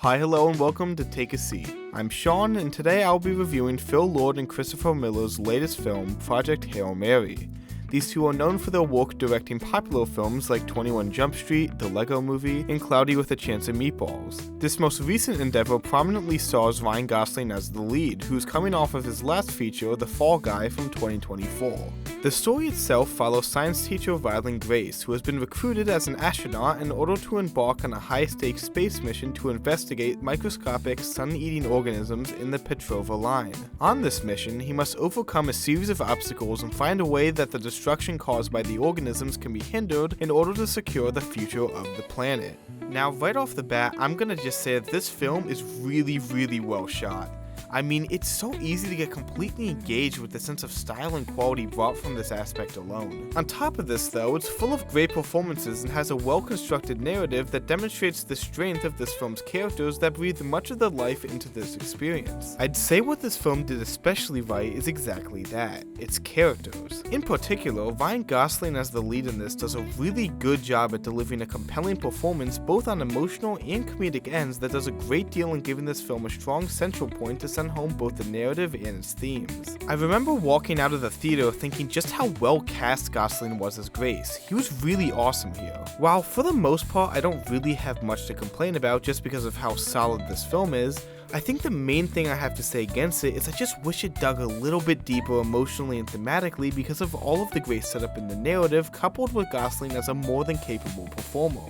Hi, hello, and welcome to Take a Seat. I'm Sean, and today I'll be reviewing Phil Lord and Christopher Miller's latest film, Project Hail Mary. These two are known for their work directing popular films like 21 Jump Street, The Lego Movie, and Cloudy with a Chance of Meatballs. This most recent endeavor prominently stars Ryan Gosling as the lead, who's coming off of his last feature, The Fall Guy from 2024. The story itself follows science teacher Rylan Grace, who has been recruited as an astronaut in order to embark on a high-stakes space mission to investigate microscopic sun-eating organisms in the Petrova Line. On this mission, he must overcome a series of obstacles and find a way that the destruction caused by the organisms can be hindered in order to secure the future of the planet. Now, right off the bat, I'm gonna just say that this film is really well shot. I mean, it's so easy to get completely engaged with the sense of style and quality brought from this aspect alone. On top of this though, it's full of great performances and has a well-constructed narrative that demonstrates the strength of this film's characters that breathe much of their life into this experience. I'd say what this film did especially right is exactly that, its characters. In particular, Ryan Gosling as the lead in this does a really good job at delivering a compelling performance both on emotional and comedic ends that does a great deal in giving this film a strong central point to send home both the narrative and its themes. I remember walking out of the theater thinking just how well cast Gosling was as Grace. He was really awesome here. While for the most part I don't really have much to complain about just because of how solid this film is, I think the main thing I have to say against it is I just wish it dug a little bit deeper emotionally and thematically because of all of the great setup in the narrative coupled with Gosling as a more than capable performer.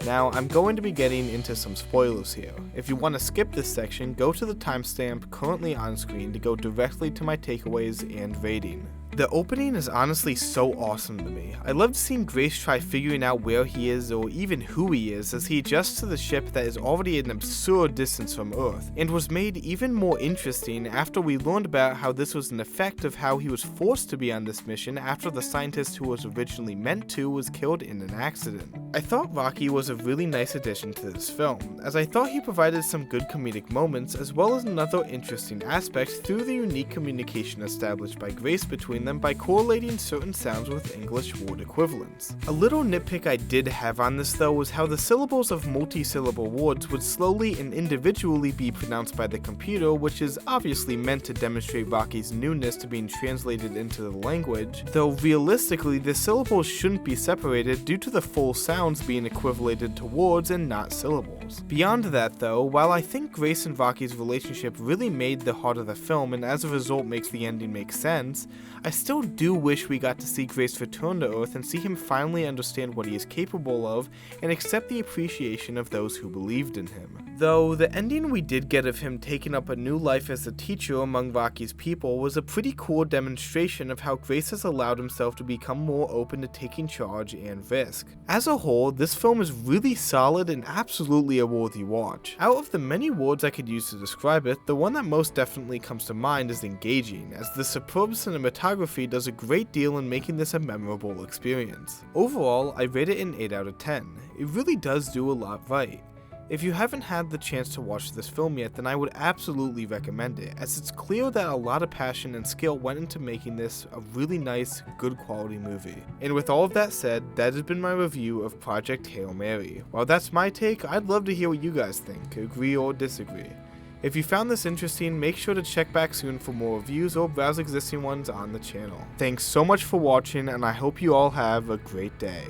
Now, I'm going to be getting into some spoilers here. If you want to skip this section, go to the timestamp currently on screen to go directly to my takeaways and rating. The opening is honestly so awesome to me. I loved seeing Grace try figuring out where he is or even who he is as he adjusts to the ship that is already an absurd distance from Earth, and was made even more interesting after we learned about how this was an effect of how he was forced to be on this mission after the scientist who was originally meant to was killed in an accident. I thought Rocky was a really nice addition to this film, as I thought he provided some good comedic moments as well as another interesting aspect through the unique communication established by Grace between them by correlating certain sounds with English word equivalents. A little nitpick I did have on this though was how the syllables of multi-syllable words would slowly and individually be pronounced by the computer, which is obviously meant to demonstrate Rocky's newness to being translated into the language, though realistically the syllables shouldn't be separated due to the full sounds being equivalated to words and not syllables. Beyond that though, while I think Grace and Rocky's relationship really made the heart of the film and as a result makes the ending make sense, I still do wish we got to see Grace return to Earth and see him finally understand what he is capable of and accept the appreciation of those who believed in him. Though the ending we did get of him taking up a new life as a teacher among Rocky's people was a pretty cool demonstration of how Grace has allowed himself to become more open to taking charge and risk. As a whole, this film is really solid and absolutely a worthy watch. Out of the many words I could use to describe it, the one that most definitely comes to mind is engaging, as the superb cinematography does a great deal in making this a memorable experience. Overall, I rate it an 8 out of 10. It really does do a lot right. If you haven't had the chance to watch this film yet, then I would absolutely recommend it, as it's clear that a lot of passion and skill went into making this a really nice, good quality movie. And with all of that said, that has been my review of Project Hail Mary. While that's my take, I'd love to hear what you guys think, agree or disagree. If you found this interesting, make sure to check back soon for more reviews or browse existing ones on the channel. Thanks so much for watching, and I hope you all have a great day.